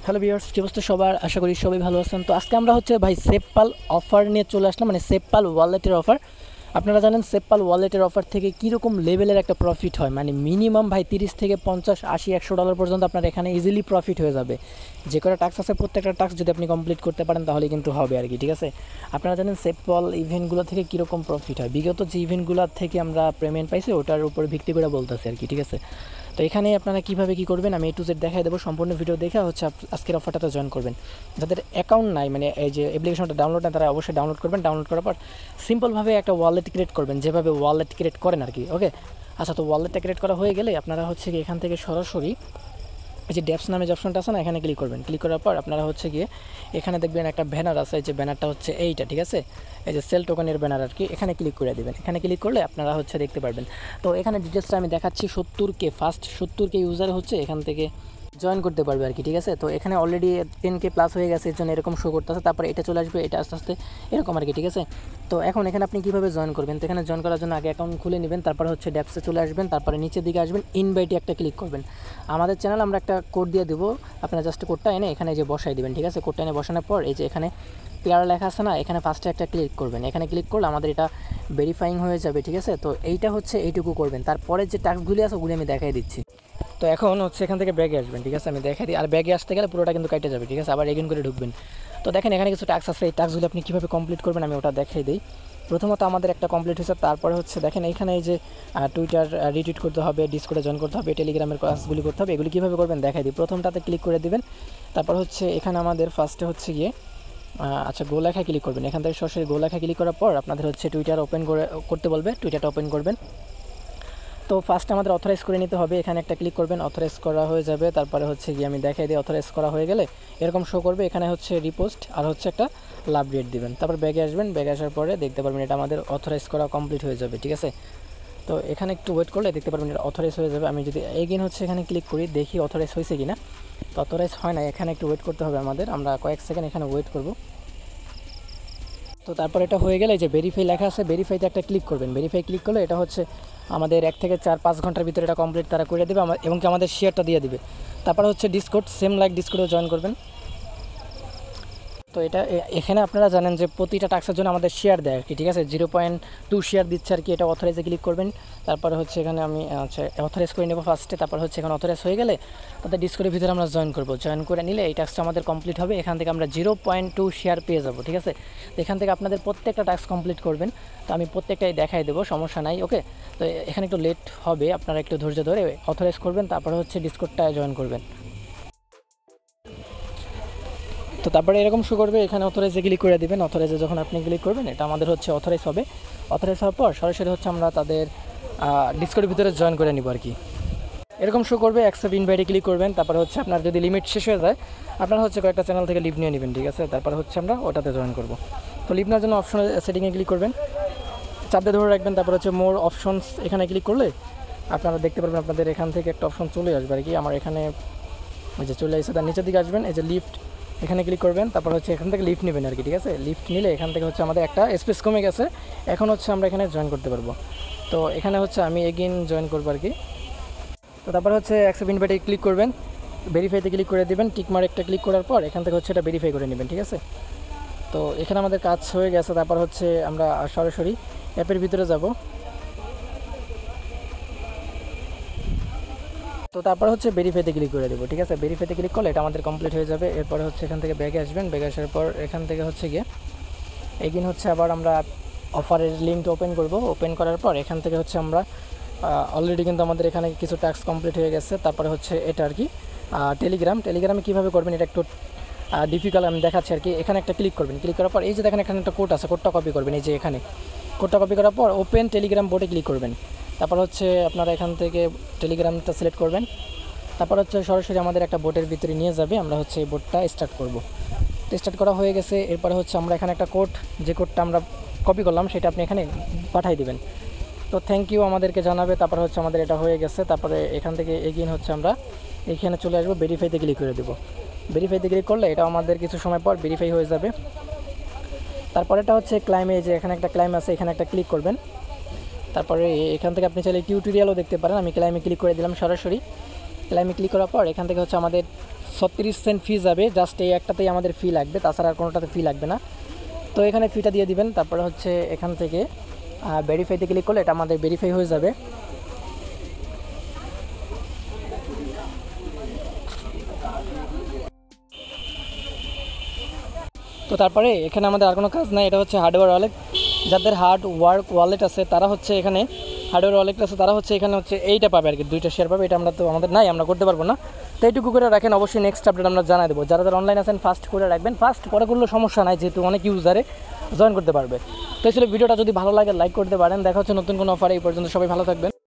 Hello viewers, কি অবস্থা সবার? আশা করি সবাই ভালো আছেন। তো আজকে আমরা ভাই সেপপাল অফার নিয়ে চলে আসলাম, মানে সেপপাল ওয়ালেটের অফার। আপনারা জানেন সেপপাল ওয়ালেটের অফার থেকে কীরকম লেভেলের একটা প্রফিট হয়, মানে মিনিমাম ভাই 30 থেকে 50, 80, $100 পর্যন্ত আপনার এখানে ইজিলি প্রফিট হয়ে যাবে। যে কটা টাস্ক আছে প্রত্যেকটা টাস্ক যদি আপনি কমপ্লিট করতে পারেন তাহলে কিন্তু হবে আর কি, ঠিক আছে। আপনারা জানেন সেপপাল ইভেন্টগুলো থেকে কীরকম প্রফিট হয়, বিগত যে ইভেন্টগুলো থেকে আমরা পেমেন্ট পাইছি ওটার উপর ভিত্তি করে বলতেছি আর কি, ঠিক আছে। তো এখানে আপনারা কীভাবে কী করবেন আমি A to Z দেখাই দেবো। সম্পূর্ণ ভিডিও দেখে আজকের অফারটাতে জয়েন করবেন। যাদের অ্যাকাউন্ট নাই, মানে এই যে অ্যাপ্লিকেশনটা ডাউনলোড না, তারা অবশ্যই ডাউনলোড করবেন। ডাউনলোড করার পর সিম্পলভাবে একটা ওয়ালেট ক্রিয়েট করবেন, যেভাবে ওয়ালেট ক্রিয়েট করেন আর কি, ওকে। আচ্ছা, তো ওয়ালেটটা ক্রিয়েট করা হয়ে গেলে আপনারা কি এখান থেকে সরাসরি এই যে ড্যাপস নামে যে অপশনটা আছে না, এখানে ক্লিক করবেন। ক্লিক করার পর আপনারা গিয়ে এখানে দেখবেন একটা ব্যানার আছে, যে ব্যানারটা এইটা, ঠিক আছে। এই যে সেল টোকেনের ব্যানার আর কি, এখানে ক্লিক করে দেবেন। এখানে ক্লিক করলে আপনারা দেখতে পারবেন। তো এখানে ডিটেলসটা আমি দেখাচ্ছি। 70K ফার্স্ট 70K ইউজার এখান থেকে জয়েন করতে পারবে আর কি, ঠিক আছে। তো এখানে অলরেডি 10K প্লাস হয়ে গেছে, এর জন্য এরকম শো করতেছে। তারপরে এটা চলে আসবে, এটা আস্তে আস্তে এরকম আর কি, ঠিক আছে। তো এখন এখানে আপনি কীভাবে জয়েন করবেন? তো এখানে জয়েন করার জন্য আগে অ্যাকাউন্ট খুলে নেবেন, তারপরে ড্যাপসে চলে আসবেন, তারপরে নিচের দিকে আসবেন, ইনভাইটে একটা ক্লিক করবেন। আমাদের চ্যানেল আমরা একটা কোড দিয়ে দেবো, আপনারা জাস্ট কোডটা এনে এখানে যে বসাই দেবেন, ঠিক আছে। কোডটা এনে বসানোর পর এই যে এখানে পেয়ার লেখা আছে না, এখানে ফার্স্টে একটা ক্লিক করবেন। এখানে ক্লিক করলে আমাদের এটা ভেরিফাইং হয়ে যাবে, ঠিক আছে। তো এইটা এইটুকু করবেন। তারপরে যে টাস্কগুলি আছে ওগুলি আমি দেখাই দিচ্ছি। তো এখন এখান থেকে ব্যাগে আসবেন, ঠিক আছে। আমি দেখাই দিই। আর ব্যাগে আসতে গেলে পুরোটা কিন্তু কেটে যাবে, ঠিক আছে। আবার এগেন করে ঢুকবেন। তো দেখেন এখানে কিছু টাস্ক আছে, এই টাস্কগুলি আপনি কীভাবে কমপ্লিট করবেন আমি ওটা দেখাই দিই। প্রথমত আমাদের একটা কমপ্লিট হয়েছে, তারপরে দেখেন এইখানে এই যে টুইটার রিটুইট করতে হবে, ডিসকর্ডে জয়েন করতে হবে, টেলিগ্রামের কাজগুলি করতে হবে। এগুলি কীভাবে করবেন দেখাই দিই। প্রথমটাতে ক্লিক করে দিবেন। তারপর এখানে আমাদের ফার্স্টে গিয়ে আচ্ছা গো লেখায় ক্লিক করবেন। এখান থেকে সরাসরি গো লেখায় ক্লিক করার পর আপনাদের টুইটার ওপেন করতে বলবে, টুইটারটা ওপেন করবেন। তো ফার্স্ট আমাদের অথরাইজ করে নিতে হবে, এখানে একটা ক্লিক করবেন, অথরাইজ করা হয়ে যাবে। তারপরে গিয়ে আমি দেখাই দিই, অথরাইজ করা হয়ে গেলে এরকম শো করবে। এখানে রিপোস্ট আর একটা লাভ রেট দিবেন। তারপর ব্যাগে আসবেন, ব্যাগে আসার পরে দেখতে পারবেন এটা আমাদের অথরাইজ করা কমপ্লিট হয়ে যাবে, ঠিক আছে। তো এখানে একটু ওয়েট করলে দেখতে পারবেন এটা অথরাইজ হয়ে যাবে। আমি যদি এগেইন এখানে ক্লিক করি, দেখি অথরাইজ হয়েছে কিনা। তো অথরাইজ হয় না, এখানে একটু ওয়েট করতে হবে আমাদের। আমরা কয়েক সেকেন্ড এখানে ওয়েট করব। তো তারপর এটা হয়ে গেলে যে ভেরিফাই লেখা আছে, ভেরিফাইতে একটা ক্লিক করবেন। ভেরিফাই ক্লিক করলে এটা আমাদের 1 থেকে 4-5 ঘন্টার ভিতরে এটা কমপ্লিট তারা করে দেবে এবং কি আমাদের শেয়ারটা দিয়ে দিবে। তারপর ডিসকর্ড, সেম লাইক ডিসকর্ডেও জয়েন করবেন। তো এটা এখানে আপনারা জানেন যে প্রতিটা টাস্কের জন্য আমাদের শেয়ার দেয় আর কি, ঠিক আছে। 0.2 শেয়ার দিচ্ছে আর কি। এটা অথরাইজে ক্লিক করবেন। তারপরে এখানে আমি অথরাইজ করে নেব ফার্স্টে। তারপর এখানে অথরাইজ হয়ে গেলে তাদের ডিসকর্ডের ভিতরে আমরা জয়েন করব। জয়েন করে নিলে এই টাস্কটা আমাদের কমপ্লিট হবে। এখান থেকে আমরা 0.2 শেয়ার পেয়ে যাব, ঠিক আছে। তো এখান থেকে আপনাদের প্রত্যেকটা টাস্ক কমপ্লিট করবেন। তো আমি প্রত্যেকটাই দেখাই দেবো, সমস্যা নাই, ওকে। তো এখানে একটু লেট হবে, আপনারা একটু ধৈর্য ধরে অথরাইজ করবেন। তারপরে ডিসকর্ডটা জয়েন করবেন। তো তারপরে এরকম শো করবে, এখানে অথরাইজে ক্লিক করে দেবেন। অথরাইজে যখন আপনি ক্লিক করবেন এটা আমাদের অথরাইজ হবে। অথরাইজ হওয়ার পর সরাসরি আমরা তাদের ডিসকর্ডের ভিতরে জয়েন করে নিব আর কি। এরকম শো করবে, অ্যাকসেপ্ট ইনভাইটে ক্লিক করবেন। তারপরে আপনার যদি লিমিট শেষ হয়ে যায় আপনারা কয়েকটা চ্যানেল থেকে লিভ নিয়ে নেবেন, ঠিক আছে। তারপরে আমরা ওটাতে জয়েন করব। তো লিভ নেওয়ার জন্য অপশন সেটিংয়ে ক্লিক করবেন, চাপতে ধরে রাখবেন। তারপর মোর অপশনস, এখানে ক্লিক করলে আপনারা দেখতে পারবেন আপনাদের এখান থেকে একটা অপশন চলে আসবে আর কি। আমার এখানে ওই যে চলে আসছে, তার নিচের দিকে আসবেন, এই যে লিফট, এখানে ক্লিক করবেন। তারপর এখান থেকে লিফট নেবেন আর কি, ঠিক আছে। লিফট নিলে এখান থেকে আমাদের একটা স্পেস কমে গেছে। এখন আমরা এখানে জয়েন করতে পারবো। তো এখানে আমি এগেইন জয়েন করবো আর কি। তো তারপর অ্যাকসেপ্ট ইনভাইটে ক্লিক করবেন, ভেরিফাইতে ক্লিক করে দেবেন। টিকমার্ক একটা ক্লিক করার পর এখান থেকে এটা ভেরিফাই করে নেবেন, ঠিক আছে। তো এখানে আমাদের কাজ হয়ে গেছে। তারপর আমরা সরাসরি অ্যাপের ভিতরে যাব। তো তারপর ভেরিফাইতে ক্লিক করে দেবো, ঠিক আছে। ভেরিফাইতে ক্লিক করলে এটা আমাদের কমপ্লিট হয়ে যাবে। এরপরে এখান থেকে ব্যাগে আসবেন, ব্যাগে আসার পর এখান থেকে গিয়ে এগেইন আবার আমরা অফারের লিঙ্কটা ওপেন করব। ওপেন করার পর এখান থেকে আমরা অলরেডি কিন্তু আমাদের এখানে কিছু টাস্ক কমপ্লিট হয়ে গেছে। তারপরে এটা আর কি টেলিগ্রামে কীভাবে করবেন এটা একটু ডিফিকাল্ট আমি দেখাচ্ছি আর কি। এখানে একটা ক্লিক করবেন, ক্লিক করার পর এই যে দেখেন এখানে একটা কোড আছে, কোডটা কপি করবেন। এই যে এখানে কোডটা কপি করার পর ওপেন টেলিগ্রাম বোর্ডে ক্লিক করবেন। তারপর আপনারা এখান থেকে টেলিগ্রামটা সিলেক্ট করবেন। তারপর সরাসরি আমাদের একটা বোটের ভিতরে নিয়ে যাবে। আমরা এই বোটটা স্টার্ট করব। স্টার্ট করা হয়ে গেছে। এরপরে আমরা এখানে একটা কোড, যে কোডটা আমরা কপি করলাম সেটা আপনি এখানে পাঠিয়ে দিবেন। তো থ্যাংক ইউ আমাদেরকে জানাবে। তারপর আমাদের এটা হয়ে গেছে। তারপরে এখান থেকে এগেইন আমরা এখানে চলে আসবো, ভেরিফাইতে ক্লিক করে দেবো। ভেরিফাইতে ক্লিক করলে এটা আমাদের কিছু সময় পর ভেরিফাই হয়ে যাবে। তারপরে এটা ক্লাইমে, যে এখানে একটা ক্লাইম আছে, এখানে একটা ক্লিক করবেন। তারপরে এখান থেকে আপনি চাইলে টিউটোরিয়ালও দেখতে পারেন। আমি ক্লাইমে ক্লিক করে দিলাম সরাসরি। ক্লাইমে ক্লিক করার পর এখান থেকে আমাদের 36 সেন্ট ফি যাবে, জাস্ট এই একটাতেই আমাদের ফি লাগবে, তাছাড়া আর কোনোটাতে ফি লাগবে না। তো এখানে ফিটা দিয়ে দিবেন, তারপরে হচ্ছে এখান থেকে ভেরিফাইতে ক্লিক করলে এটা আমাদের ভেরিফাই হয়ে যাবে। তো তারপরে এখানে আমাদের আর কোনো কাজ নাই, এটা হচ্ছে হার্ডওয়্যার ওয়ালেট। যাদের হার্ডওয়ার্ক ওয়ালেট আছে তারা হচ্ছে এখানে হার্ডওয়্যার ওয়ালেট আছে তারা হচ্ছে এখানে হচ্ছে এইটা পাবে আর কি, 2টা শেয়ার পাবে। এটা আমরা তো আমাদের নাই, আমরা করতে পারবো না। তো এইটুকু করে রাখেন, অবশ্যই নেক্সট আপডেট আমরা জানাই দেবো। যারা যারা অনলাইন আছেন ফাস্ট করে রাখবেন, ফাস্ট পরে করলেও সমস্যা নাই, যেহেতু অনেক ইউজারে জয়েন করতে পারবে। তো এই ছিল ভিডিওটা, যদি ভালো লাগে লাইক করতে পারেন। দেখা হচ্ছে নতুন কোনো অফারে, এই পর্যন্ত সবাই ভালো থাকবেন।